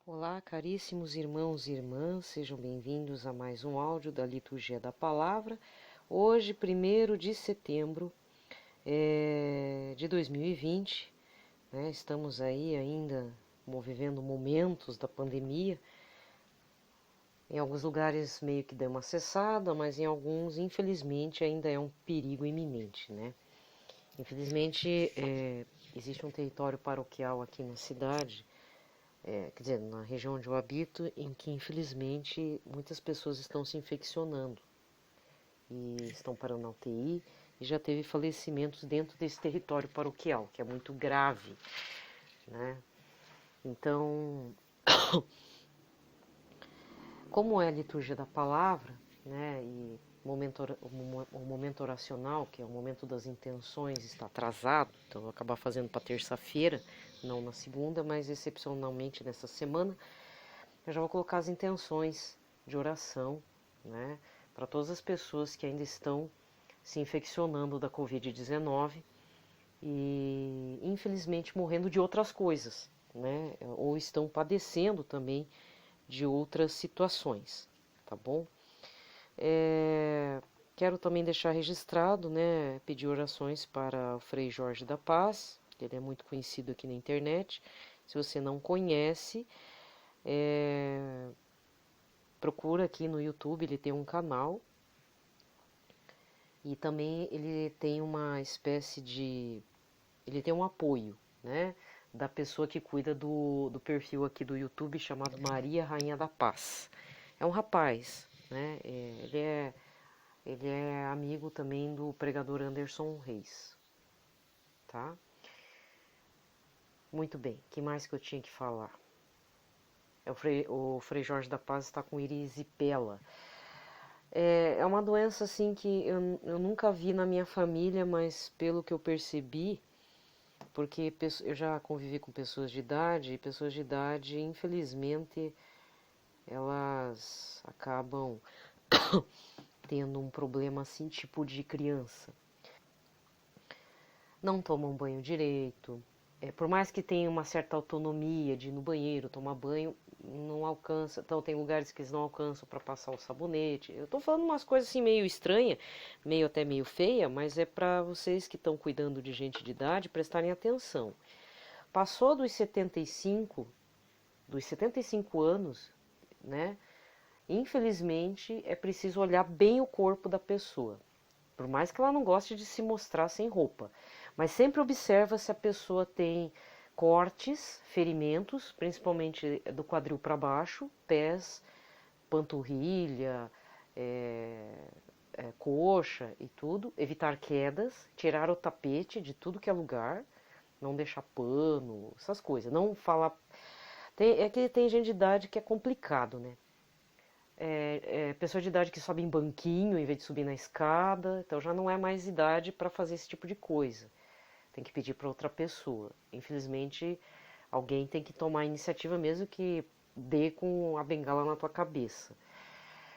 Olá, caríssimos irmãos e irmãs, sejam bem-vindos a mais um áudio da Liturgia da Palavra. Hoje, 1º de setembro de 2020, né? Estamos aí ainda vivendo momentos da pandemia. Em alguns lugares meio que deu uma cessada, mas em alguns, infelizmente, ainda é um perigo iminente, né? Infelizmente, existe um território paroquial aqui na cidade, quer dizer, na região onde eu habito, em que infelizmente muitas pessoas estão se infeccionando e estão parando na UTI e já teve falecimentos dentro desse território paroquial, que é muito grave, né? Então, como é a liturgia da palavra, né, e o momento oracional, que é o momento das intenções, está atrasado, então eu vou acabar fazendo para terça-feira, não na segunda, mas excepcionalmente nessa semana, eu já vou colocar as intenções de oração, né, para todas as pessoas que ainda estão se infeccionando da Covid-19 e, infelizmente, morrendo de outras coisas, né, ou estão padecendo também de outras situações, tá bom? Quero também deixar registrado, né, pedir orações para o Frei Jorge da Paz, ele é muito conhecido aqui na internet. Se você não conhece, procura aqui no YouTube, ele tem um canal e também ele tem uma espécie de... ele tem um apoio, né, da pessoa que cuida do perfil aqui do YouTube chamado Maria Rainha da Paz. É um rapaz, né, ele é amigo também do pregador Anderson Reis, tá? Muito bem, o que mais que eu tinha que falar? O Frei Jorge da Paz está com erisipela. É uma doença assim que eu nunca vi na minha família, mas pelo que eu percebi, porque eu já convivi com pessoas de idade, e pessoas de idade, infelizmente, elas acabam tendo um problema assim, tipo de criança. Não tomam banho direito, por mais que tenha uma certa autonomia de ir no banheiro, tomar banho, não alcança. Então tem lugares que eles não alcançam para passar o sabonete. Eu tô falando umas coisas assim meio estranha, meio até meio feia, mas é para vocês que estão cuidando de gente de idade prestarem atenção. Passou dos 75 anos, né? Infelizmente é preciso olhar bem o corpo da pessoa. Por mais que ela não goste de se mostrar sem roupa, mas sempre observa se a pessoa tem cortes, ferimentos, principalmente do quadril para baixo, pés, panturrilha, coxa e tudo, evitar quedas, tirar o tapete de tudo que é lugar, não deixar pano, essas coisas, não falar... é que tem gente de idade que é complicado, né? Pessoa de idade que sobe em banquinho em vez de subir na escada, então já não é mais idade para fazer esse tipo de coisa. Tem que pedir para outra pessoa. Infelizmente, alguém tem que tomar a iniciativa mesmo que dê com a bengala na tua cabeça.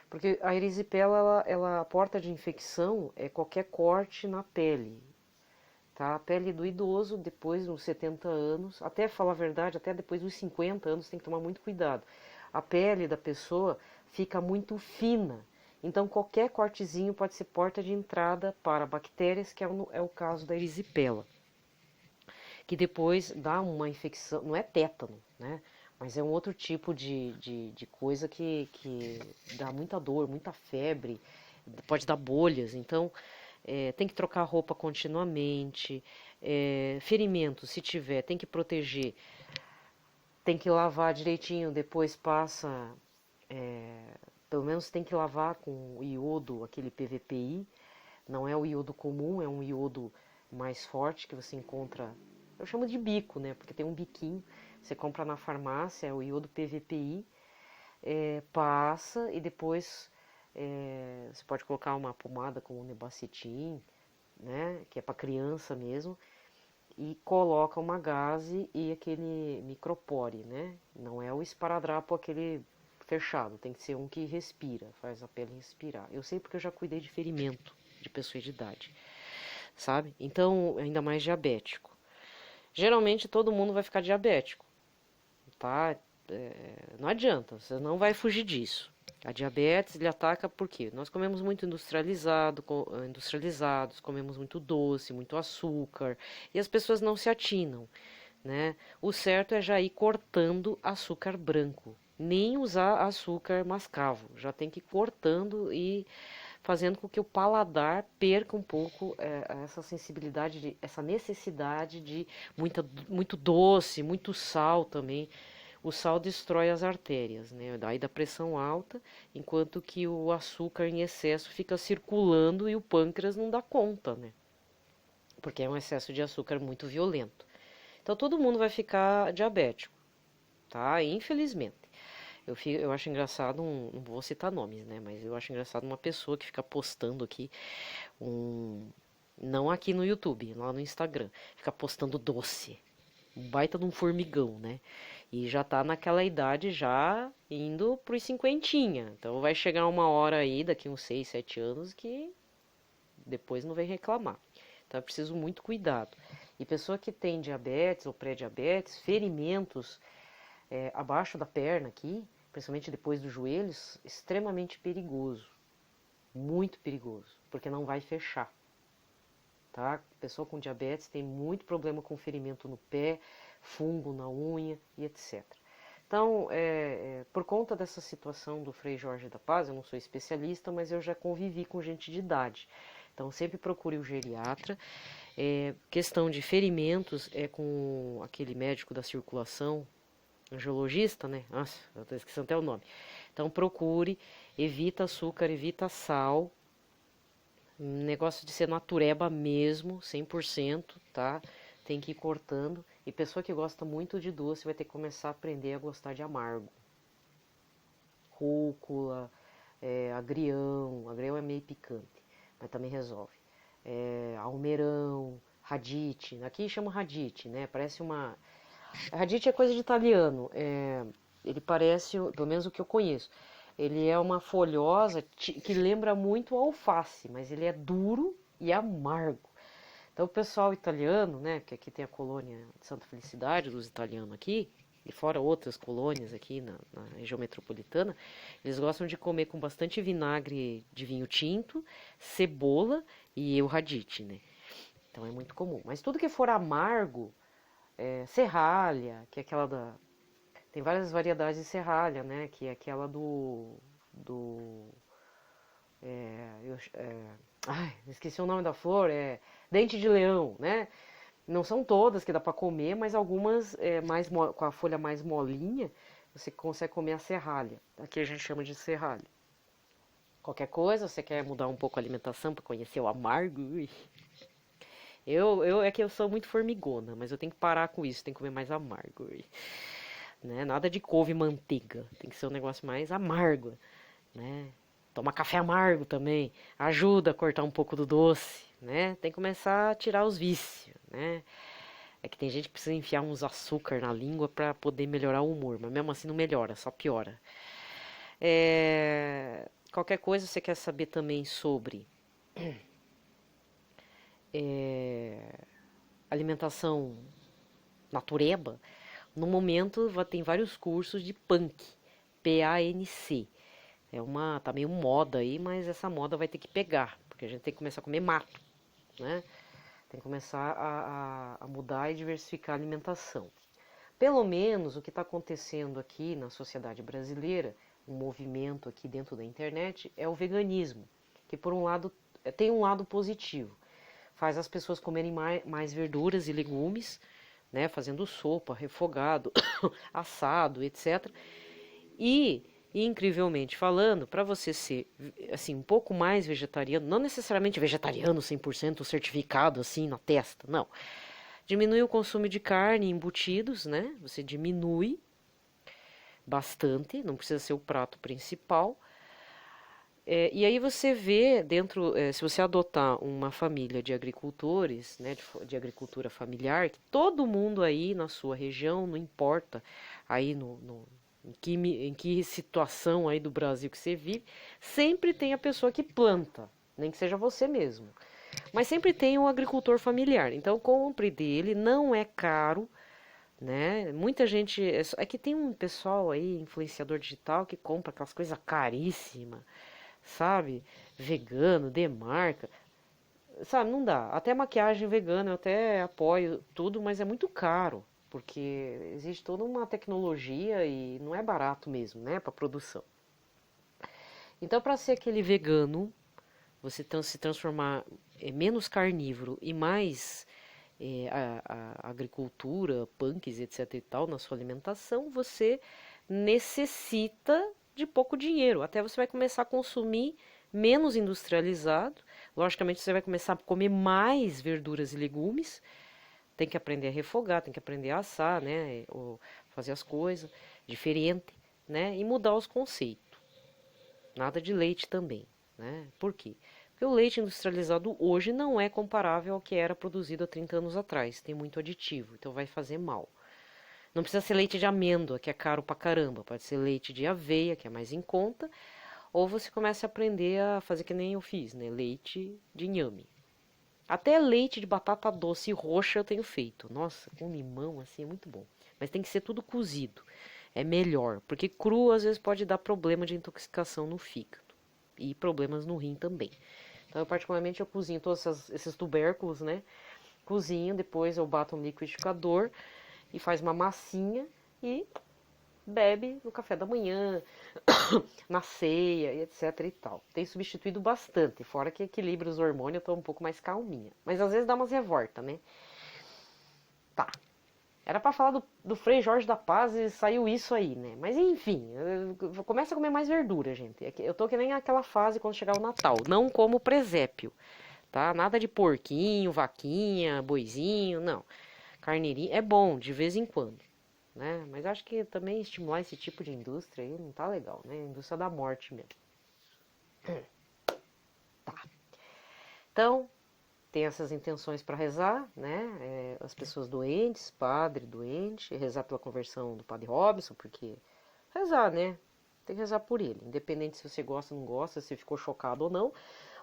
Porque a erisipela, a porta de infecção é qualquer corte na pele, tá? A pele do idoso, depois dos 70 anos, até falar a verdade, até depois dos 50 anos tem que tomar muito cuidado. A pele da pessoa fica muito fina, então qualquer cortezinho pode ser porta de entrada para bactérias, que é o caso da erisipela, que depois dá uma infecção, não é tétano, né? Mas é um outro tipo de coisa que dá muita dor, muita febre, pode dar bolhas, então tem que trocar a roupa continuamente, ferimento, se tiver, tem que proteger, tem que lavar direitinho, depois passa, pelo menos tem que lavar com o iodo, aquele PVPI, não é o iodo comum, é um iodo mais forte que você encontra, eu chamo de bico, né, porque tem um biquinho, você compra na farmácia, é o iodo PVPI, passa e depois você pode colocar uma pomada com o nebacetim, né, que é para criança mesmo, e coloca uma gaze e aquele micropore, né? Não é o esparadrapo aquele fechado, tem que ser um que respira, faz a pele respirar. Eu sei porque eu já cuidei de ferimento de pessoa de idade, sabe? Então, ainda mais diabético. Geralmente todo mundo vai ficar diabético, tá? Não adianta, você não vai fugir disso. A diabetes ele ataca porque nós comemos muito industrializados, comemos muito doce, muito açúcar, e as pessoas não se atinam, né? O certo é já ir cortando açúcar branco, nem usar açúcar mascavo, já tem que ir cortando e fazendo com que o paladar perca um pouco essa sensibilidade, essa necessidade de muito doce, muito sal também. O sal destrói as artérias, né? Daí da pressão alta, enquanto que o açúcar em excesso fica circulando e o pâncreas não dá conta, né? Porque é um excesso de açúcar muito violento. Então todo mundo vai ficar diabético, tá? Infelizmente. Eu acho engraçado, não vou citar nomes, né? Mas eu acho engraçado uma pessoa que fica postando aqui, não aqui no YouTube, lá no Instagram, fica postando doce. Um baita de um formigão, né? E já tá naquela idade já indo pros cinquentinha. Então vai chegar uma hora aí, daqui uns 6, 7 anos, que depois não vem reclamar. Então é preciso muito cuidado. E pessoa que tem diabetes ou pré-diabetes, ferimentos abaixo da perna aqui, principalmente depois dos joelhos, extremamente perigoso. Muito perigoso, porque não vai fechar. Tá? Pessoa com diabetes tem muito problema com ferimento no pé, fungo na unha e etc. Então, por conta dessa situação do Frei Jorge da Paz, eu não sou especialista, mas eu já convivi com gente de idade. Então, sempre procure o geriatra. Questão de ferimentos é com aquele médico da circulação, angiologista, né? Nossa, eu estou esquecendo até o nome. Então, procure, evita açúcar, evita sal. Negócio de ser natureba mesmo, 100%, tá? Tem que ir cortando. E pessoa que gosta muito de doce vai ter que começar a aprender a gostar de amargo. Rúcula, agrião. Agrião é meio picante, mas também resolve. Almeirão, radite. Aqui chama radite, né? Parece uma... Radite é coisa de italiano. Ele parece, pelo menos o que eu conheço, ele é uma folhosa que lembra muito a alface, mas ele é duro e amargo. Então o pessoal italiano, né, que aqui tem a colônia de Santa Felicidade dos italianos aqui, e fora outras colônias aqui na região metropolitana, eles gostam de comer com bastante vinagre de vinho tinto, cebola e o radite, né? Então é muito comum. Mas tudo que for amargo, serralha, que é aquela da... Tem várias variedades de serralha, né? Que é aquela esqueci o nome da flor, dente de leão, né? Não são todas que dá para comer, mas algumas com a folha mais molinha, você consegue comer a serralha. Aqui a gente chama de serralha. Qualquer coisa, você quer mudar um pouco a alimentação para conhecer o amargo? É que eu sou muito formigona, mas eu tenho que parar com isso, tenho que comer mais amargo. Né? Nada de couve e manteiga, tem que ser um negócio mais amargo, né? Toma café amargo também, ajuda a cortar um pouco do doce, né? Tem que começar a tirar os vícios, né? É que tem gente que precisa enfiar uns açúcar na língua para poder melhorar o humor, mas mesmo assim não melhora, só piora. Qualquer coisa você quer saber também sobre alimentação natureba, no momento tem vários cursos de PANC, P-A-N-C. Tá meio moda aí, mas essa moda vai ter que pegar, porque a gente tem que começar a comer mato, né? Tem que começar a mudar e diversificar a alimentação. Pelo menos o que está acontecendo aqui na sociedade brasileira, um movimento aqui dentro da internet, é o veganismo, que por um lado tem um lado positivo, faz as pessoas comerem mais verduras e legumes, né, fazendo sopa, refogado, assado, etc. E, incrivelmente falando, para você ser assim um pouco mais vegetariano, não necessariamente vegetariano 100% certificado assim na testa, não. Diminui o consumo de carne e embutidos, né? Você diminui bastante, não precisa ser o prato principal. E aí você vê dentro, se você adotar uma família de agricultores, né, de agricultura familiar, que todo mundo aí na sua região, não importa aí em que situação aí do Brasil que você vive, sempre tem a pessoa que planta, nem que seja você mesmo. Mas sempre tem um agricultor familiar, então compre dele, não é caro, né? Muita gente, é que tem um pessoal aí, influenciador digital, que compra aquelas coisas caríssimas, sabe? Vegano, de marca, sabe? Não dá. Até maquiagem vegana eu até apoio tudo, mas é muito caro, porque existe toda uma tecnologia e não é barato mesmo, né, para produção. Então, para ser aquele vegano, você se transformar menos carnívoro e mais a agricultura, punks, etc e tal, na sua alimentação, você necessita de pouco dinheiro. Até você vai começar a consumir menos industrializado. Logicamente, você vai começar a comer mais verduras e legumes. Tem que aprender a refogar, tem que aprender a assar, né? Ou fazer as coisas diferente, né? E mudar os conceitos. Nada de leite também, né? Por quê? Porque o leite industrializado hoje não é comparável ao que era produzido há 30 anos atrás. Tem muito aditivo, então vai fazer mal. Não precisa ser leite de amêndoa, que é caro pra caramba. Pode ser leite de aveia, que é mais em conta. Ou você começa a aprender a fazer que nem eu fiz, né? Leite de inhame. Até leite de batata doce roxa eu tenho feito. Nossa, com limão assim é muito bom. Mas tem que ser tudo cozido. É melhor, porque cru às vezes pode dar problema de intoxicação no fígado e problemas no rim também. Então, eu particularmente eu cozinho todos esses tubérculos, né? Cozinho, depois eu bato no liquidificador e faz uma massinha e bebe no café da manhã, na ceia, etc e tal. Tem substituído bastante, fora que equilibra os hormônios, eu tô um pouco mais calminha. Mas às vezes dá umas revoltas, né? Tá. Era pra falar do Frei Jorge da Paz e saiu isso aí, né? Mas enfim, começa a comer mais verdura, gente. Eu tô que nem aquela fase quando chegar o Natal. Não como presépio, tá? Nada de porquinho, vaquinha, boizinho, não. Carneirinho é bom de vez em quando, né? Mas acho que também estimular esse tipo de indústria aí não tá legal, né? Indústria da morte mesmo. Tá. Então, tem essas intenções para rezar, né? As pessoas doentes, padre doente, rezar pela conversão do padre Robson, porque rezar, né? Tem que rezar por ele, independente se você gosta ou não gosta, se ficou chocado ou não.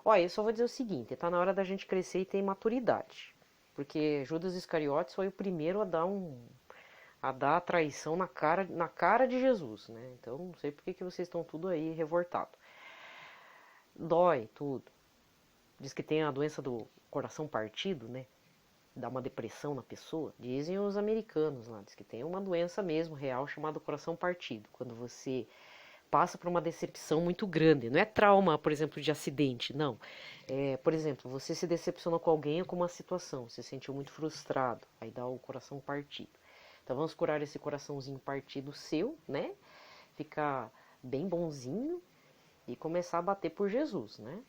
Olha, eu só vou dizer o seguinte: tá na hora da gente crescer e ter maturidade, porque Judas Iscariotes foi o primeiro a dar a traição na cara de Jesus, né? Então não sei por que vocês estão tudo aí revoltado. Dói tudo. Diz que tem a doença do coração partido, né? Dá uma depressão na pessoa. Dizem os americanos lá, diz que tem uma doença mesmo real chamada coração partido. Quando você passa por uma decepção muito grande. Não é trauma, por exemplo, de acidente, não. Por exemplo, você se decepcionou com alguém ou com uma situação, você se sentiu muito frustrado, aí dá o coração partido. Então vamos curar esse coraçãozinho partido seu, né? Ficar bem bonzinho e começar a bater por Jesus, né?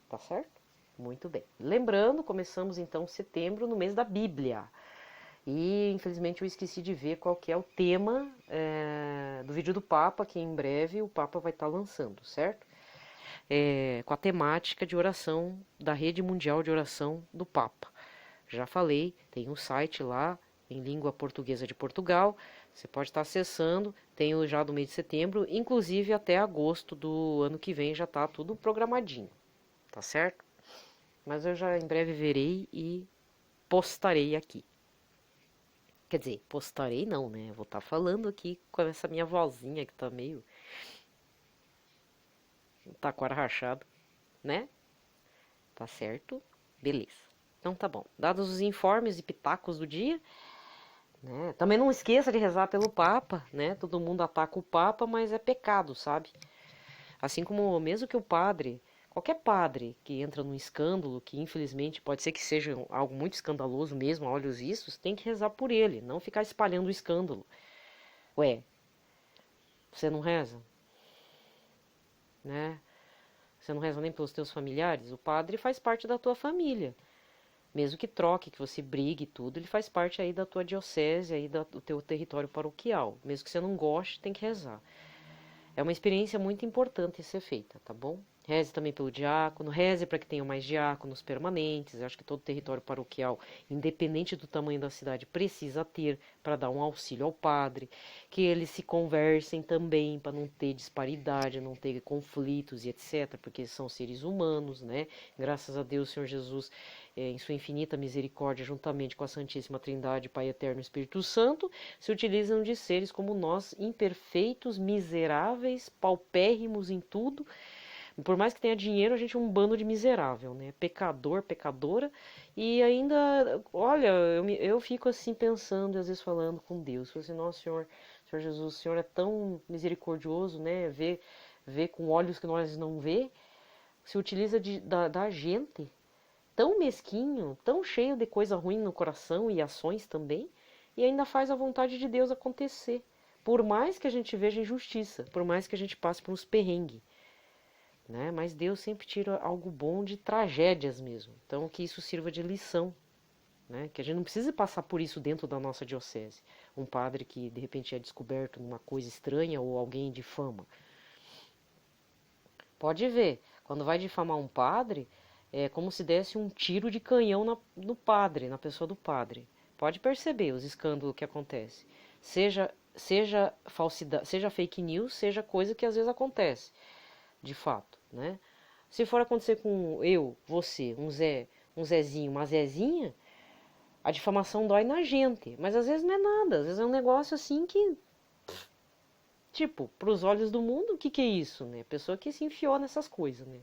Tá certo? Muito bem. Lembrando, começamos então setembro no mês da Bíblia. E infelizmente eu esqueci de ver qual que é o tema do vídeo do Papa, que em breve o Papa vai estar lançando, certo? Com a temática de oração da Rede Mundial de Oração do Papa. Já falei, tem um site lá em língua portuguesa de Portugal, você pode estar acessando, tem o já do mês de setembro, inclusive até agosto do ano que vem já está tudo programadinho, tá certo? Mas eu já em breve verei e postarei aqui. Quer dizer, postarei não, né? Vou estar falando aqui com essa minha vozinha que tá meio taquara rachado, né? Tá certo? Beleza. Então tá bom. Dados os informes e pitacos do dia, né? Também não esqueça de rezar pelo Papa, né? Todo mundo ataca o Papa, mas é pecado, sabe? Assim como mesmo que o padre, qualquer padre que entra num escândalo, que infelizmente pode ser que seja algo muito escandaloso mesmo a olhos vistos, tem que rezar por ele, não ficar espalhando o escândalo. Ué, você não reza, né? Você não reza nem pelos teus familiares? O padre faz parte da tua família. Mesmo que troque, que você brigue e tudo, ele faz parte aí da tua diocese, aí do teu território paroquial. Mesmo que você não goste, tem que rezar. É uma experiência muito importante ser feita, tá bom? Reze também pelo diácono, reze para que tenham mais diáconos permanentes. Eu acho que todo território paroquial, independente do tamanho da cidade, precisa ter para dar um auxílio ao padre. Que eles se conversem também para não ter disparidade, não ter conflitos e etc. Porque são seres humanos, né? Graças a Deus, Senhor Jesus, em sua infinita misericórdia, juntamente com a Santíssima Trindade, Pai Eterno e Espírito Santo, se utilizam de seres como nós, imperfeitos, miseráveis, paupérrimos em tudo. Por mais que tenha dinheiro, a gente é um bando de miserável, né? Pecador, pecadora. E ainda, olha, eu fico assim pensando, às vezes falando com Deus. Falo assim, nossa, Senhor Jesus, o Senhor é tão misericordioso, né? Vê com olhos que nós não vê. Se utiliza da gente, tão mesquinho, tão cheio de coisa ruim no coração e ações também, e ainda faz a vontade de Deus acontecer. Por mais que a gente veja injustiça, por mais que a gente passe por uns perrengues, né? Mas Deus sempre tira algo bom de tragédias mesmo. Então que isso sirva de lição, né? Que a gente não precise passar por isso dentro da nossa diocese. Um padre que de repente é descoberto numa coisa estranha ou alguém de fama. Pode ver, quando vai difamar um padre, é como se desse um tiro de canhão no padre, na pessoa do padre. Pode perceber os escândalos que acontecem. Seja falsidade, seja fake news, seja coisa que às vezes acontece, de fato, né? Se for acontecer com eu, você, um Zezinho, uma Zezinha, a difamação dói na gente, mas às vezes não é nada, às vezes é um negócio assim que, tipo, pros olhos do mundo, o que é isso, né? A pessoa que se enfiou nessas coisas, né?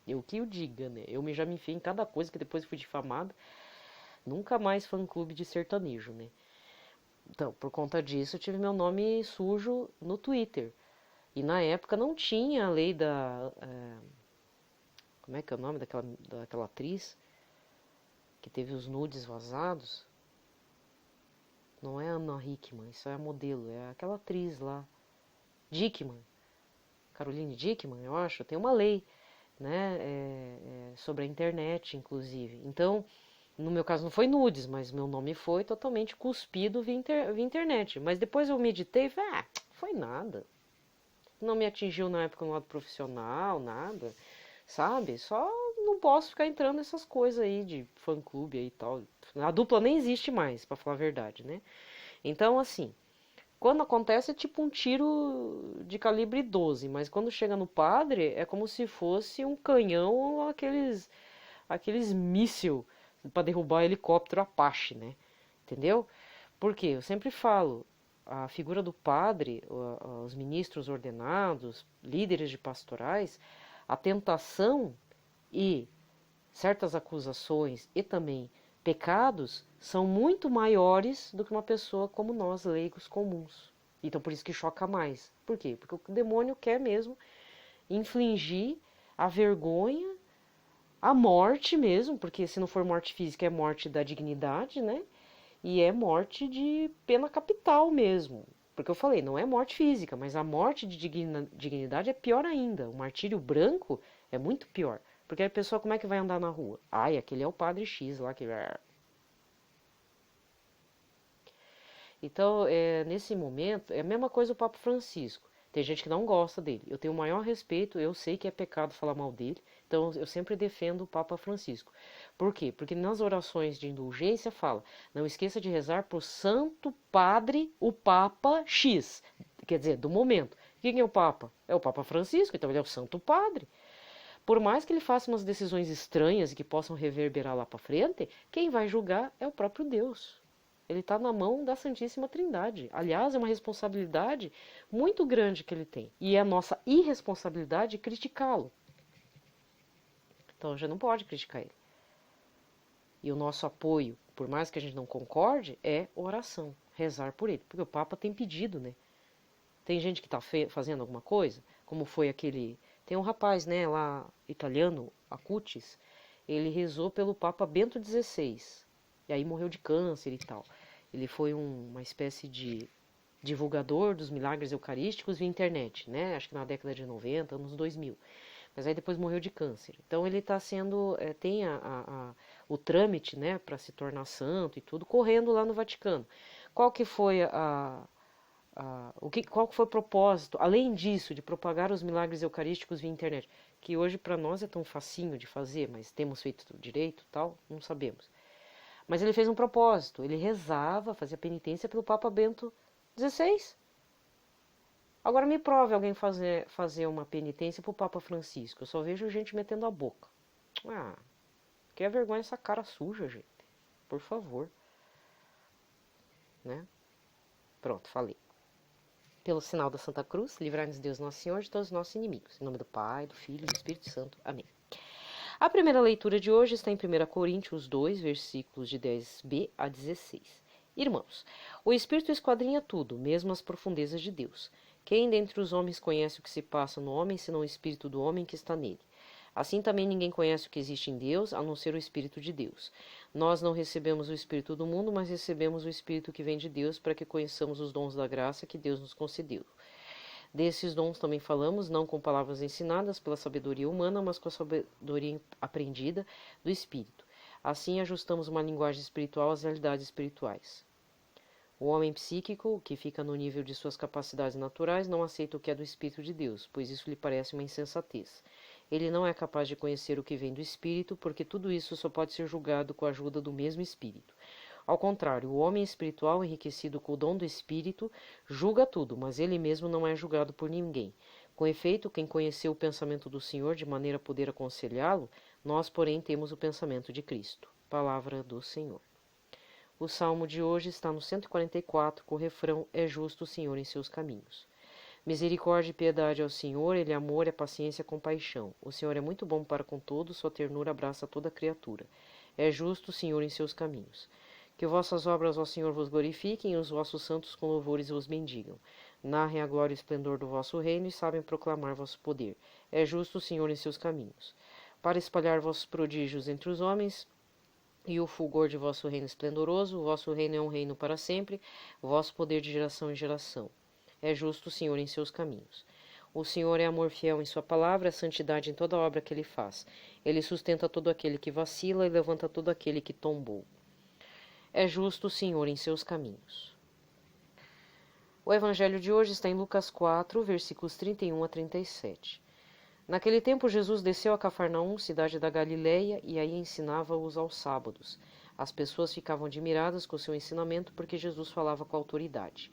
Eu que o diga, né? Já me enfiei em cada coisa que depois fui difamado. Nunca mais fã-clube de sertanejo, né? Então, por conta disso, eu tive meu nome sujo no Twitter. E na época não tinha a lei da... como é que é o nome daquela atriz que teve os nudes vazados? Não é Anna Hickman, isso é a modelo, é aquela atriz lá. Dickman. Caroline Dickman, eu acho. Tem uma lei, né, sobre a internet, inclusive. Então, no meu caso não foi nudes, mas meu nome foi totalmente cuspido via internet. Mas depois eu meditei e falei, foi nada. Não me atingiu na época no lado profissional, nada, sabe? Só não posso ficar entrando nessas coisas aí de fã-clube aí e tal. A dupla nem existe mais, pra falar a verdade, né? Então, assim, quando acontece é tipo um tiro de calibre 12, mas quando chega no padre é como se fosse um canhão ou aqueles míssil para derrubar helicóptero Apache, né? Entendeu? Porque eu sempre falo, a figura do padre, os ministros ordenados, líderes de pastorais, a tentação e certas acusações e também pecados são muito maiores do que uma pessoa como nós, leigos comuns. Então por isso que choca mais. Por quê? Porque o demônio quer mesmo infligir a vergonha, a morte mesmo, porque se não for morte física é morte da dignidade, né? E é morte de pena capital mesmo. Porque eu falei, não é morte física, mas a morte de dignidade é pior ainda. O martírio branco é muito pior. Porque a pessoa, como é que vai andar na rua? Ai, aquele é o padre X lá que... Então, nesse momento, é a mesma coisa o Papa Francisco. Tem gente que não gosta dele. Eu tenho o maior respeito, eu sei que é pecado falar mal dele, então eu sempre defendo o Papa Francisco. Por quê? Porque nas orações de indulgência fala, não esqueça de rezar por Santo Padre, o Papa X. Quer dizer, do momento. Quem é o Papa? É o Papa Francisco, então ele é o Santo Padre. Por mais que ele faça umas decisões estranhas e que possam reverberar lá para frente, quem vai julgar é o próprio Deus. Ele está na mão da Santíssima Trindade. Aliás, é uma responsabilidade muito grande que ele tem. E é a nossa irresponsabilidade criticá-lo. Então a gente não pode criticar ele. E o nosso apoio, por mais que a gente não concorde, é oração, rezar por ele. Porque o Papa tem pedido, né? Tem gente que está fazendo alguma coisa, como foi aquele... Tem um rapaz, né, lá, italiano, Acutis, ele rezou pelo Papa Bento XVI. E aí morreu de câncer e tal. Ele foi uma espécie de divulgador dos milagres eucarísticos via internet, né? Acho que na década de 90, anos 2000. Mas aí depois morreu de câncer. Então ele está sendo, tem o trâmite, né, para se tornar santo e tudo, correndo lá no Vaticano. Qual que foi qual que foi o propósito, além disso, de propagar os milagres eucarísticos via internet? Que hoje para nós é tão facinho de fazer, mas temos feito direito tal, não sabemos. Mas ele fez um propósito, ele rezava, fazia penitência pelo Papa Bento XVI. Agora me prove alguém fazer uma penitência para o Papa Francisco. Eu só vejo gente metendo a boca. Que é vergonha essa cara suja, gente. Por favor. Né? Pronto, falei. Pelo sinal da Santa Cruz, livrai-nos Deus Nosso Senhor de todos os nossos inimigos. Em nome do Pai, do Filho e do Espírito Santo. Amém. A primeira leitura de hoje está em 1 Coríntios 2, versículos de 10b a 16. Irmãos, o Espírito esquadrinha tudo, mesmo as profundezas de Deus. Quem dentre os homens conhece o que se passa no homem, senão o Espírito do homem que está nele? Assim também ninguém conhece o que existe em Deus, a não ser o Espírito de Deus. Nós não recebemos o Espírito do mundo, mas recebemos o Espírito que vem de Deus, para que conheçamos os dons da graça que Deus nos concedeu. Desses dons também falamos, não com palavras ensinadas pela sabedoria humana, mas com a sabedoria aprendida do Espírito. Assim ajustamos uma linguagem espiritual às realidades espirituais. O homem psíquico, que fica no nível de suas capacidades naturais, não aceita o que é do Espírito de Deus, pois isso lhe parece uma insensatez. Ele não é capaz de conhecer o que vem do Espírito, porque tudo isso só pode ser julgado com a ajuda do mesmo Espírito. Ao contrário, o homem espiritual, enriquecido com o dom do Espírito, julga tudo, mas ele mesmo não é julgado por ninguém. Com efeito, quem conheceu o pensamento do Senhor de maneira a poder aconselhá-lo, nós, porém, temos o pensamento de Cristo. Palavra do Senhor. O salmo de hoje está no 144, com o refrão: É justo o Senhor em seus caminhos. Misericórdia e piedade ao Senhor, Ele é amor, é paciência e compaixão. O Senhor é muito bom para com todos, sua ternura abraça toda criatura. É justo o Senhor em seus caminhos. Que vossas obras, ó Senhor, vos glorifiquem, e os vossos santos com louvores vos bendigam. Narrem a glória e o esplendor do vosso reino, e sabem proclamar vosso poder. É justo o Senhor em seus caminhos. Para espalhar vossos prodígios entre os homens, e o fulgor de vosso reino esplendoroso, o vosso reino é um reino para sempre, o vosso poder de geração em geração. É justo o Senhor em seus caminhos. O Senhor é amor fiel em sua palavra, é santidade em toda obra que ele faz. Ele sustenta todo aquele que vacila e levanta todo aquele que tombou. É justo o Senhor em seus caminhos. O evangelho de hoje está em Lucas 4, versículos 31 a 37. Naquele tempo, Jesus desceu a Cafarnaum, cidade da Galileia, e aí ensinava-os aos sábados. As pessoas ficavam admiradas com o seu ensinamento, porque Jesus falava com autoridade.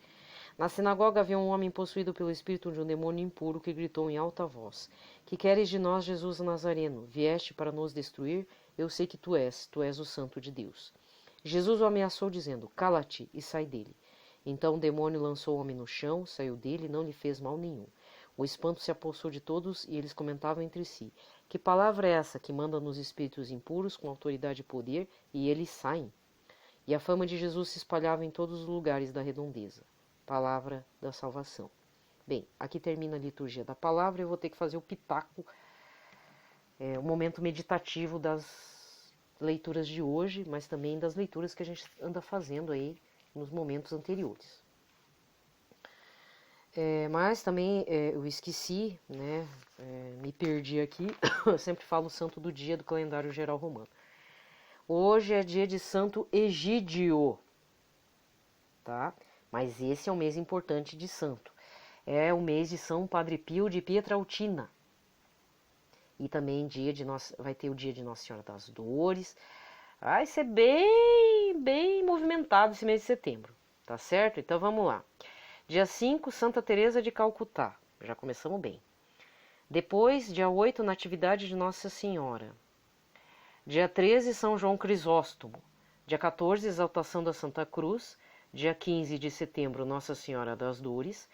Na sinagoga havia um homem possuído pelo espírito de um demônio impuro que gritou em alta voz: Que queres de nós, Jesus Nazareno? Vieste para nos destruir? Eu sei que tu és o Santo de Deus. Jesus o ameaçou, dizendo: Cala-te e sai dele. Então o demônio lançou o homem no chão, saiu dele e não lhe fez mal nenhum. O espanto se apossou de todos e eles comentavam entre si: Que palavra é essa que manda nos espíritos impuros com autoridade e poder, e eles saem? E a fama de Jesus se espalhava em todos os lugares da redondeza. Palavra da salvação. Bem, aqui termina a liturgia da palavra. Eu vou ter que fazer o pitaco, o momento meditativo das leituras de hoje, mas também das leituras que a gente anda fazendo aí nos momentos anteriores. Mas também eu esqueci, né? Me perdi aqui. Eu sempre falo o santo do dia do calendário geral romano. Hoje é dia de Santo Egídio, tá? Mas esse é um mês importante de santo. É o mês de São Padre Pio de Pietrautina. E também vai ter o dia de Nossa Senhora das Dores. Vai ser bem movimentado esse mês de setembro, tá certo? Então vamos lá. Dia 5, Santa Teresa de Calcutá. Já começamos bem. Depois, dia 8, Natividade de Nossa Senhora. Dia 13, São João Crisóstomo. Dia 14, Exaltação da Santa Cruz. Dia 15 de setembro, Nossa Senhora das Dores.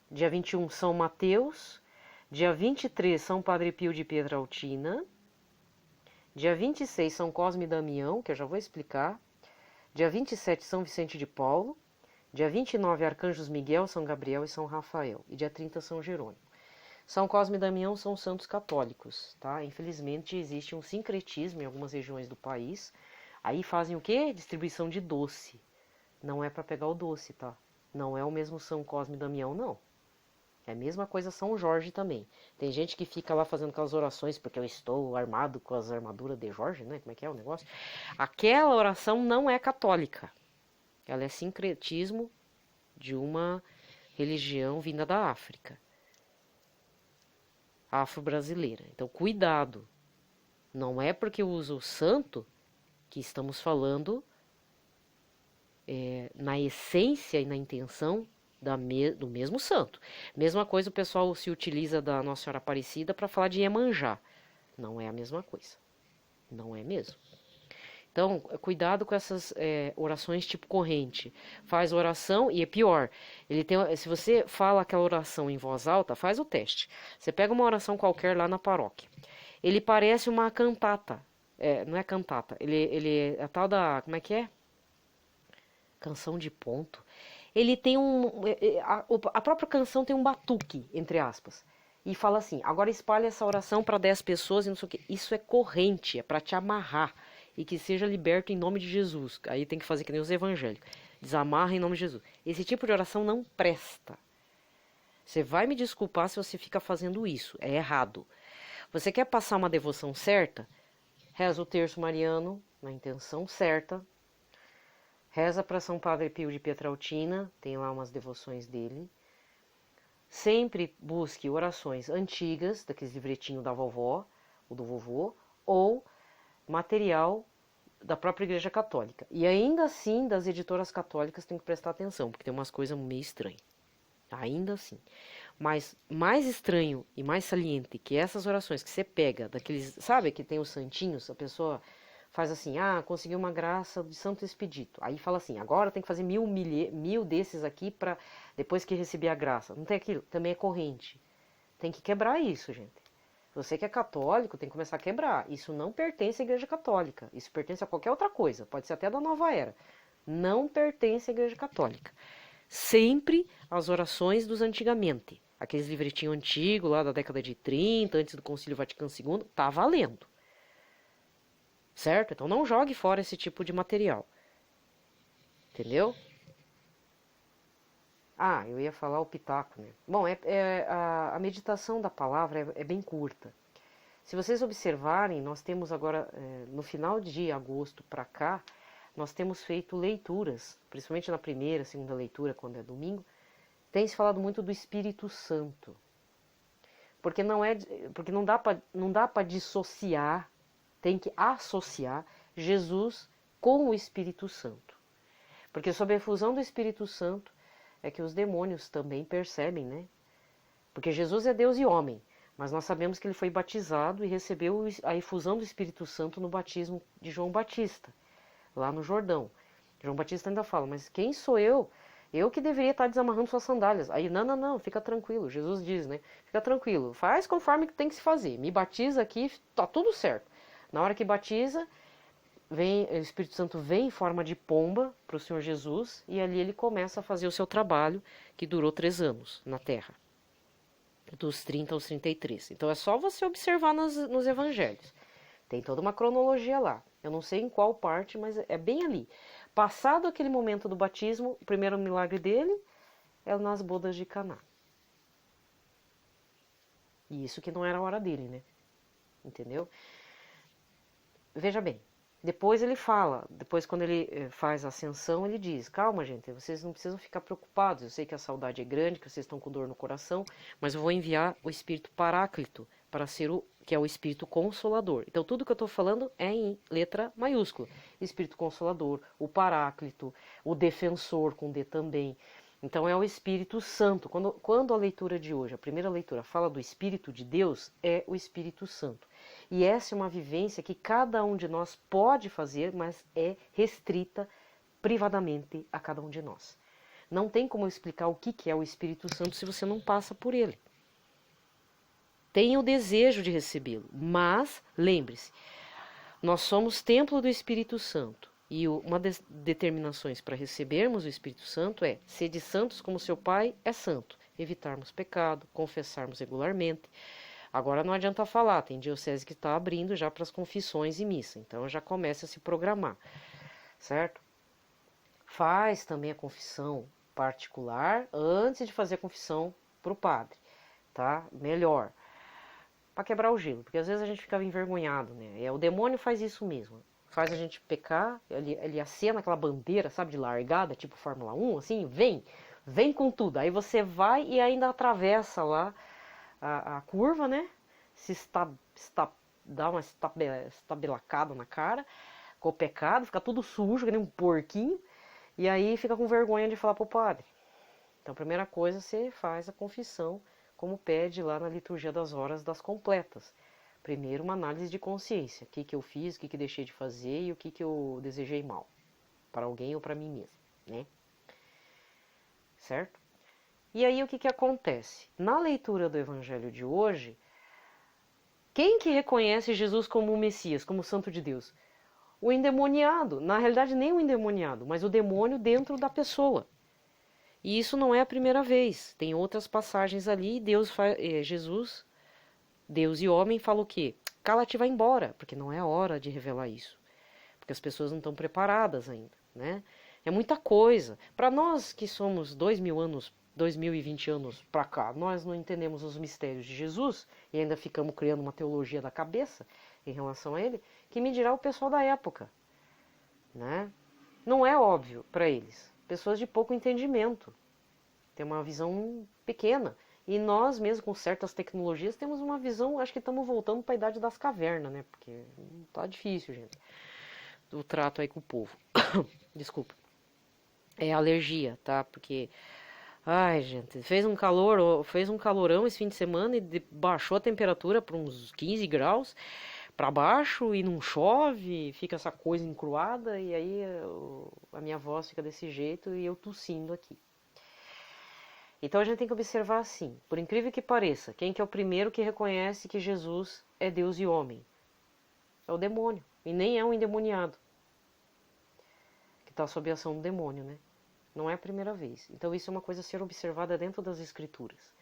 Dia 21, São Mateus. Dia 23, São Padre Pio de Pietrautina. Dia 26, São Cosme e Damião, que eu já vou explicar. Dia 27, São Vicente de Paulo. Dia 29, Arcanjos Miguel, São Gabriel e São Rafael. E dia 30, São Jerônimo. São Cosme e Damião são santos católicos, tá? Infelizmente existe um sincretismo em algumas regiões do país. Aí fazem o quê? Distribuição de doce. Não é para pegar o doce, tá? Não é o mesmo São Cosme e Damião, não. É a mesma coisa São Jorge também. Tem gente que fica lá fazendo aquelas orações porque eu estou armado com as armaduras de Jorge, né? Como é que é o negócio? Aquela oração não é católica. Ela é sincretismo de uma religião vinda da África. Afro-brasileira. Então, cuidado. Não é porque usa o santo que estamos falando na essência e na intenção do mesmo santo. Mesma coisa o pessoal se utiliza da Nossa Senhora Aparecida para falar de Iemanjá. Não é a mesma coisa. Não é mesmo. Então, cuidado com essas orações tipo corrente. Faz oração e é pior. Se você fala aquela oração em voz alta, faz o teste. Você pega uma oração qualquer lá na paróquia. Ele parece uma cantata. Não é cantata. Ele é a tal da... Como é que é? Canção de ponto. Ele tem a própria canção tem um batuque, entre aspas. E fala assim, agora espalha essa oração para 10 pessoas e não sei o quê. Isso é corrente, é para te amarrar. E que seja liberto em nome de Jesus. Aí tem que fazer que nem os evangélicos. Desamarra em nome de Jesus. Esse tipo de oração não presta. Você vai me desculpar se você fica fazendo isso. É errado. Você quer passar uma devoção certa? Reza o terço mariano, na intenção certa. Reza para São Padre Pio de Pietrelcina, tem lá umas devoções dele. Sempre busque orações antigas, daqueles livretinhos da vovó ou do vovô, ou material da própria Igreja Católica. E ainda assim, das editoras católicas tem que prestar atenção, porque tem umas coisas meio estranhas. Ainda assim. Mas mais estranho e mais saliente que essas orações que você pega daqueles... Sabe que tem os santinhos? A pessoa faz assim, conseguiu uma graça de Santo Expedito. Aí fala assim, agora tem que fazer mil desses aqui para depois que receber a graça. Não tem aquilo? Também é corrente. Tem que quebrar isso, gente. Você que é católico tem que começar a quebrar. Isso não pertence à Igreja Católica. Isso pertence a qualquer outra coisa. Pode ser até da Nova Era. Não pertence à Igreja Católica. Sempre as orações dos antigamente. Aqueles livretinhos antigos lá da década de 30, antes do Concílio Vaticano II, tá valendo. Certo? Então não jogue fora esse tipo de material. Entendeu? Eu ia falar o pitaco, né? Bom, a meditação da palavra é bem curta. Se vocês observarem, nós temos agora, no final de agosto para cá, nós temos feito leituras, principalmente na primeira, segunda leitura, quando é domingo, tem se falado muito do Espírito Santo. Porque não dá para dissociar, tem que associar Jesus com o Espírito Santo. Porque sob a efusão do Espírito Santo é que os demônios também percebem, né? Porque Jesus é Deus e homem, mas nós sabemos que ele foi batizado e recebeu a efusão do Espírito Santo no batismo de João Batista, lá no Jordão. João Batista ainda fala, mas quem sou eu? Eu que deveria estar desamarrando suas sandálias. Aí, não, fica tranquilo. Jesus diz, né? Fica tranquilo, faz conforme que tem que se fazer. Me batiza aqui, tá tudo certo. Na hora que batiza, o Espírito Santo vem em forma de pomba para o Senhor Jesus e ali ele começa a fazer o seu trabalho, que durou 3 anos na Terra, dos 30 aos 33. Então é só você observar nos evangelhos. Tem toda uma cronologia lá. Eu não sei em qual parte, mas é bem ali. Passado aquele momento do batismo, o primeiro milagre dele é nas bodas de Caná. E isso que não era a hora dele, né? Entendeu? Veja bem. Depois ele fala, depois quando ele faz a ascensão, ele diz, calma gente, vocês não precisam ficar preocupados, eu sei que a saudade é grande, que vocês estão com dor no coração, mas eu vou enviar o Espírito Paráclito, para ser que é o Espírito Consolador. Então tudo que eu estou falando é em letra maiúscula, Espírito Consolador, o Paráclito, o Defensor, com D também. Então é o Espírito Santo. Quando a leitura de hoje, a primeira leitura, fala do Espírito de Deus, é o Espírito Santo. E essa é uma vivência que cada um de nós pode fazer, mas é restrita privadamente a cada um de nós. Não tem como eu explicar o que é o Espírito Santo se você não passa por ele. Tenha o desejo de recebê-lo, mas lembre-se, nós somos templo do Espírito Santo. E uma das determinações para recebermos o Espírito Santo é sede santos como seu Pai é santo, evitarmos pecado, confessarmos regularmente. Agora não adianta falar, tem diocese que está abrindo já para as confissões e missa, então já começa a se programar, certo? Faz também a confissão particular antes de fazer a confissão para o padre, tá? Melhor, para quebrar o gelo, porque às vezes a gente fica envergonhado, né? O demônio faz isso mesmo, faz a gente pecar, ele acena aquela bandeira, sabe, de largada, tipo Fórmula 1, assim, vem com tudo, aí você vai e ainda atravessa lá a curva, né? Dá uma estabelacada na cara com o pecado, fica tudo sujo, que nem um porquinho, e aí fica com vergonha de falar pro padre. Então, a primeira coisa, você faz a confissão, como pede lá na liturgia das horas das completas. Primeiro, uma análise de consciência. O que eu fiz, o que deixei de fazer e o que eu desejei mal. Para alguém ou para mim mesmo, né? Certo? E aí, o que acontece? Na leitura do Evangelho de hoje, quem que reconhece Jesus como o Messias, como o Santo de Deus? O endemoniado. Na realidade, nem o endemoniado, mas o demônio dentro da pessoa. E isso não é a primeira vez. Tem outras passagens ali. Jesus, Deus e homem, fala o quê? Cala-te, vai embora, porque não é hora de revelar isso. Porque as pessoas não estão preparadas ainda, né? É muita coisa. Para nós que somos 2020 anos para cá, nós não entendemos os mistérios de Jesus e ainda ficamos criando uma teologia da cabeça em relação a ele, que me dirá o pessoal da época, né? Não é óbvio para eles. Pessoas de pouco entendimento, tem uma visão pequena. E nós mesmo, com certas tecnologias, temos uma visão, acho que estamos voltando para a idade das cavernas, né? Porque tá difícil, gente, o trato aí com o povo. Desculpa. É alergia, tá? Porque, ai, gente, fez um calorão esse fim de semana e baixou a temperatura para uns 15 graus para baixo e não chove, fica essa coisa encruada e aí a minha voz fica desse jeito e eu tossindo aqui. Então a gente tem que observar assim, por incrível que pareça, quem que é o primeiro que reconhece que Jesus é Deus e homem? É o demônio, e nem é um endemoniado, que está sob a ação do demônio, né? Não é a primeira vez. Então isso é uma coisa a ser observada dentro das Escrituras.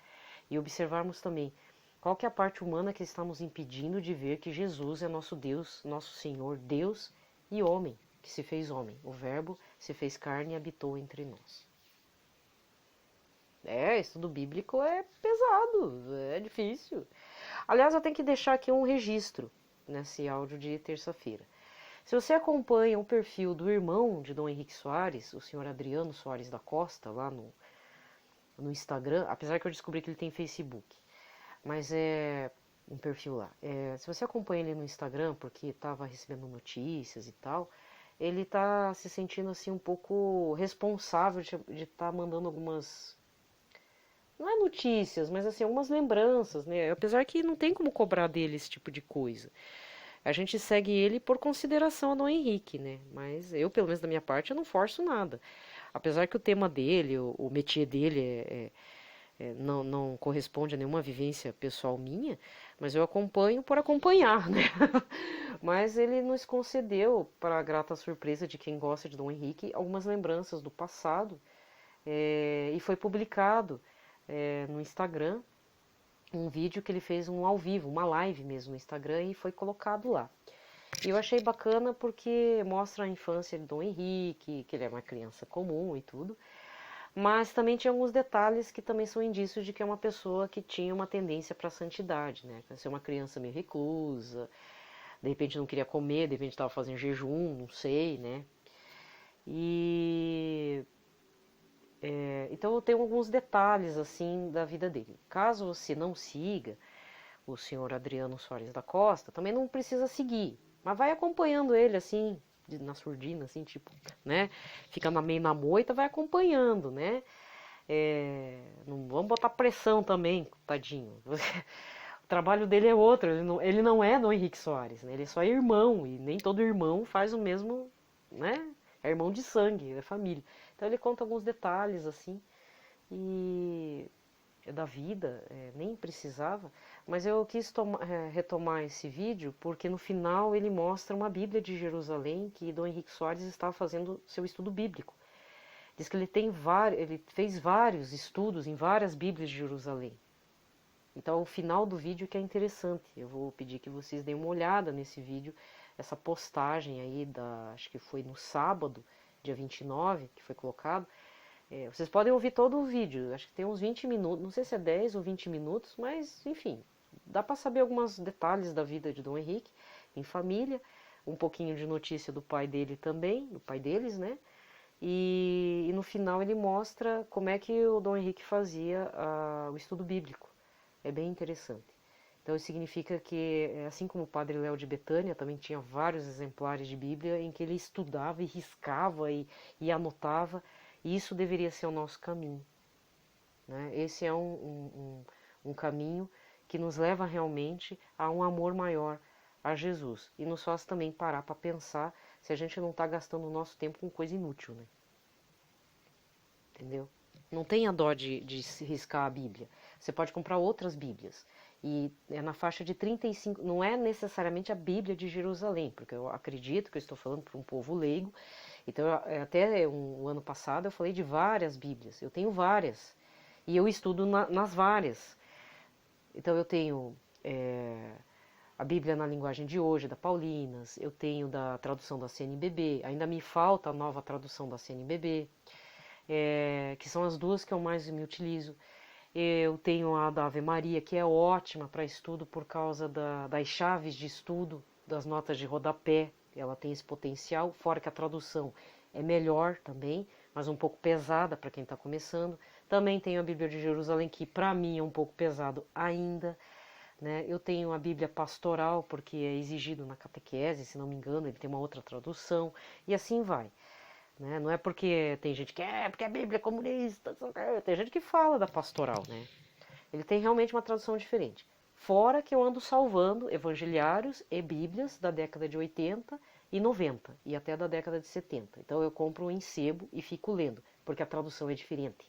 E observarmos também qual que é a parte humana que estamos impedindo de ver que Jesus é nosso Deus, nosso Senhor, Deus e homem, que se fez homem. O Verbo se fez carne e habitou entre nós. Estudo bíblico é pesado, é difícil. Aliás, eu tenho que deixar aqui um registro nesse áudio de terça-feira. Se você acompanha o perfil do irmão de Dom Henrique Soares, o senhor Adriano Soares da Costa, lá no Instagram, apesar que eu descobri que ele tem Facebook, mas é um perfil lá. Se você acompanha ele no Instagram, porque estava recebendo notícias e tal, ele está se sentindo assim um pouco responsável de estar mandando algumas, não é notícias, mas assim, algumas lembranças, né? Apesar que não tem como cobrar dele esse tipo de coisa. A gente segue ele por consideração ao Dom Henrique, né? Mas eu, pelo menos da minha parte, eu não forço nada. Apesar que o tema dele, o métier dele não corresponde a nenhuma vivência pessoal minha, mas eu acompanho por acompanhar, né? Mas ele nos concedeu, para a grata surpresa de quem gosta de Dom Henrique, algumas lembranças do passado, e foi publicado no Instagram um vídeo que ele fez um ao vivo, uma live mesmo no Instagram e foi colocado lá. E eu achei bacana porque mostra a infância de Dom Henrique, que ele é uma criança comum e tudo, mas também tinha alguns detalhes que também são indícios de que é uma pessoa que tinha uma tendência para a santidade, né? Ser uma criança meio reclusa, de repente não queria comer, de repente estava fazendo jejum, não sei, né? Então eu tenho alguns detalhes assim da vida dele. Caso você não siga o senhor Adriano Soares da Costa, também não precisa seguir, mas vai acompanhando ele assim, na surdina, assim, tipo, né? Fica meio na moita, vai acompanhando, né? Não vamos botar pressão também, tadinho. O trabalho dele é outro, ele não é Dom Henrique Soares, né? Ele é só irmão, e nem todo irmão faz o mesmo, né? É irmão de sangue, é família. Então ele conta alguns detalhes, assim, e da vida, nem precisava, mas eu quis retomar esse vídeo porque no final ele mostra uma Bíblia de Jerusalém que Dom Henrique Soares estava fazendo seu estudo bíblico. Diz que ele fez vários estudos em várias Bíblias de Jerusalém. Então o final do vídeo que é interessante, eu vou pedir que vocês deem uma olhada nesse vídeo, essa postagem aí, acho que foi no sábado, dia 29, que foi colocado. Vocês podem ouvir todo o vídeo, acho que tem uns 20 minutos, não sei se é 10 ou 20 minutos, mas enfim, dá para saber alguns detalhes da vida de Dom Henrique, em família, um pouquinho de notícia do pai dele também, do pai deles, né? E no final ele mostra como é que o Dom Henrique fazia o estudo bíblico. É bem interessante. Então isso significa que, assim como o padre Léo de Betânia, também tinha vários exemplares de Bíblia em que ele estudava e riscava e anotava, e isso deveria ser o nosso caminho. né? Esse é um caminho que nos leva realmente a um amor maior a Jesus e nos faz também parar para pensar se a gente não está gastando o nosso tempo com coisa inútil, né? Entendeu? Não tenha dó de se riscar a Bíblia. Você pode comprar outras Bíblias. E é na faixa de 35, não é necessariamente a Bíblia de Jerusalém, porque eu acredito que eu estou falando para um povo leigo. Então, até um ano passado eu falei de várias Bíblias. Eu tenho várias. E eu estudo nas várias. Então, eu tenho a Bíblia na linguagem de hoje, da Paulinas. Eu tenho da tradução da CNBB. Ainda me falta a nova tradução da CNBB. Que são as duas que eu mais me utilizo. Eu tenho a da Ave Maria, que é ótima para estudo por causa das chaves de estudo, das notas de rodapé. Ela tem esse potencial, fora que a tradução é melhor também, mas um pouco pesada para quem está começando. Também tenho a Bíblia de Jerusalém, que para mim é um pouco pesado ainda. Né? Eu tenho a Bíblia Pastoral, porque é exigido na catequese, se não me engano, ele tem uma outra tradução, e assim vai. Né? Não é porque tem gente que porque a Bíblia é comunista, tem gente que fala da pastoral, né? Ele tem realmente uma tradução diferente. Fora que eu ando salvando evangeliários e bíblias da década de 80 e 90 e até da década de 70. Então eu compro em sebo e fico lendo, porque a tradução é diferente.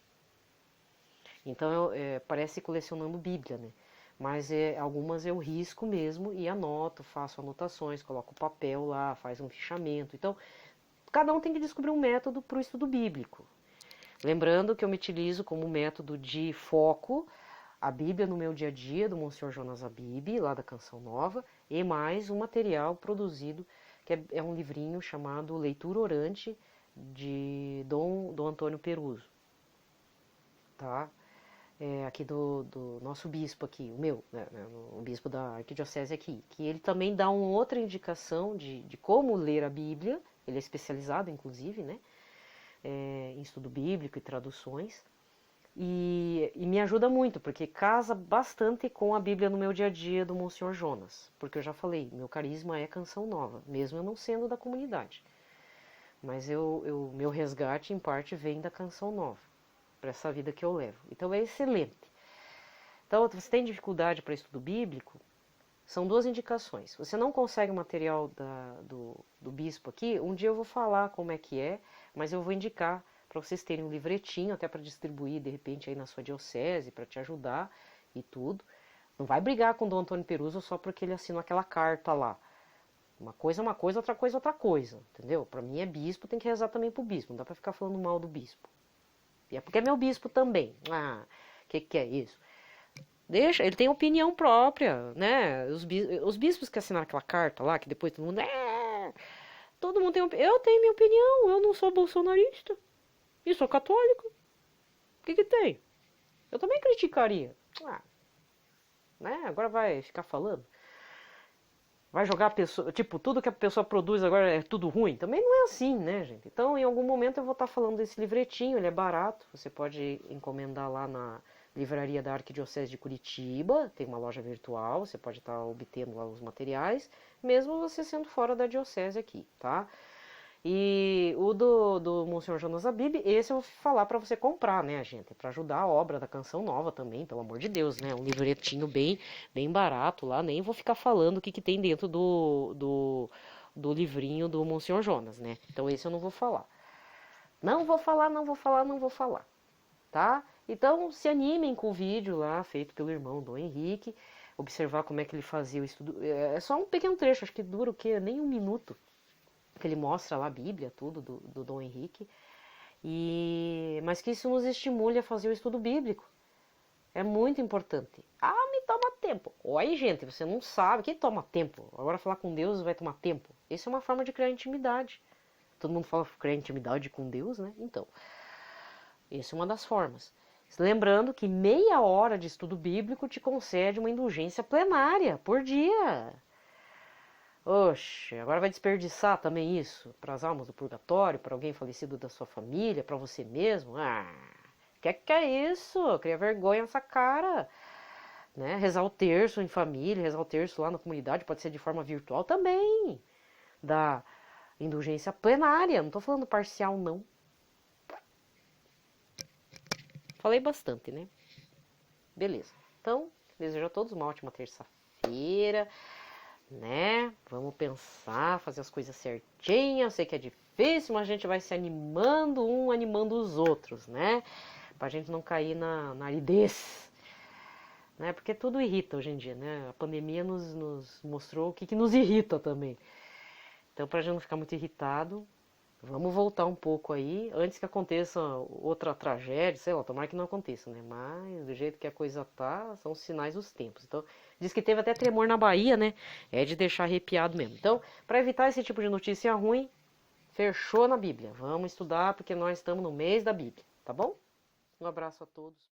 Então parece colecionando Bíblia, né? Mas algumas eu risco mesmo e anoto, faço anotações, coloco papel lá, faz um fichamento. Então cada um tem que descobrir um método para o estudo bíblico. Lembrando que eu me utilizo como método de foco a Bíblia no meu dia a dia, do Monsenhor Jonas Abib, lá da Canção Nova, e mais um material produzido, que é um livrinho chamado Leitura Orante, de Dom Antônio Peruso. Tá? Aqui do nosso bispo aqui, o meu, né, o bispo da arquidiocese aqui, que ele também dá uma outra indicação de como ler a Bíblia. Ele é especializado, inclusive, né, em estudo bíblico e traduções, e me ajuda muito, porque casa bastante com a Bíblia no meu dia a dia do Monsenhor Jonas, porque eu já falei, meu carisma é Canção Nova, mesmo eu não sendo da comunidade, mas meu resgate, em parte, vem da Canção Nova, para essa vida que eu levo. Então é excelente. Então, você tem dificuldade para estudo bíblico, são duas indicações. Você não consegue o material do bispo aqui, um dia eu vou falar como é que é, mas eu vou indicar para vocês terem um livretinho, até para distribuir de repente aí na sua diocese, para te ajudar e tudo. Não vai brigar com o Dom Antônio Peruso só porque ele assinou aquela carta lá. Uma coisa é uma coisa, outra coisa é outra coisa, entendeu? Para mim é bispo, tem que rezar também pro bispo, não dá para ficar falando mal do bispo. E é porque é meu bispo também. Que é isso? Deixa, ele tem opinião própria, né? Os bispos que assinaram aquela carta lá, que depois todo mundo. Todo mundo tem opinião. Eu tenho minha opinião, eu não sou bolsonarista. E sou católico. O que tem? Eu também criticaria. Né? Agora vai ficar falando. Vai jogar a pessoa. Tipo, tudo que a pessoa produz agora é tudo ruim. Também não é assim, né, gente? Então, em algum momento eu vou estar falando desse livretinho, ele é barato. Você pode encomendar lá na Livraria da Arquidiocese de Curitiba, tem uma loja virtual, você pode estar obtendo lá os materiais, mesmo você sendo fora da diocese aqui, tá? E o do Monsenhor Jonas Abib, esse eu vou falar para você comprar, né, gente? Para ajudar a obra da Canção Nova também, pelo amor de Deus, né? Um livretinho bem barato lá, nem vou ficar falando o que tem dentro do livrinho do Monsenhor Jonas, né? Então esse eu não vou falar. Não vou falar, tá? Então se animem com o vídeo lá, feito pelo irmão Dom Henrique, observar como é que ele fazia o estudo. É só um pequeno trecho, acho que dura o quê? Nem um minuto. Que ele mostra lá a Bíblia, tudo, do Dom Henrique, mas que isso nos estimule a fazer o estudo bíblico. É muito importante. Me toma tempo. Oi, gente, você não sabe. Quem toma tempo? Agora falar com Deus vai tomar tempo. Isso é uma forma de criar intimidade. Todo mundo fala criar intimidade com Deus, né? Então, essa é uma das formas. Lembrando que meia hora de estudo bíblico te concede uma indulgência plenária por dia. Oxe, agora vai desperdiçar também isso para as almas do purgatório, para alguém falecido da sua família, para você mesmo? Que é isso? Cria vergonha nessa cara. Né? Rezar o terço em família, rezar o terço lá na comunidade, pode ser de forma virtual também. Da indulgência plenária, não estou falando parcial, não. Falei bastante, né? Beleza. Então, desejo a todos uma ótima terça-feira, né? Vamos pensar, fazer as coisas certinhas. Eu sei que é difícil, mas a gente vai se animando, um animando os outros, né? Pra gente não cair na aridez, né? Porque tudo irrita hoje em dia, né? A pandemia nos mostrou o que nos irrita também. Então, pra gente não ficar muito irritado, vamos voltar um pouco aí, antes que aconteça outra tragédia, sei lá, tomara que não aconteça, né? Mas do jeito que a coisa tá, são os sinais dos tempos. Então, diz que teve até tremor na Bahia, né? É de deixar arrepiado mesmo. Então, para evitar esse tipo de notícia ruim, fechou na Bíblia. Vamos estudar porque nós estamos no mês da Bíblia, tá bom? Um abraço a todos.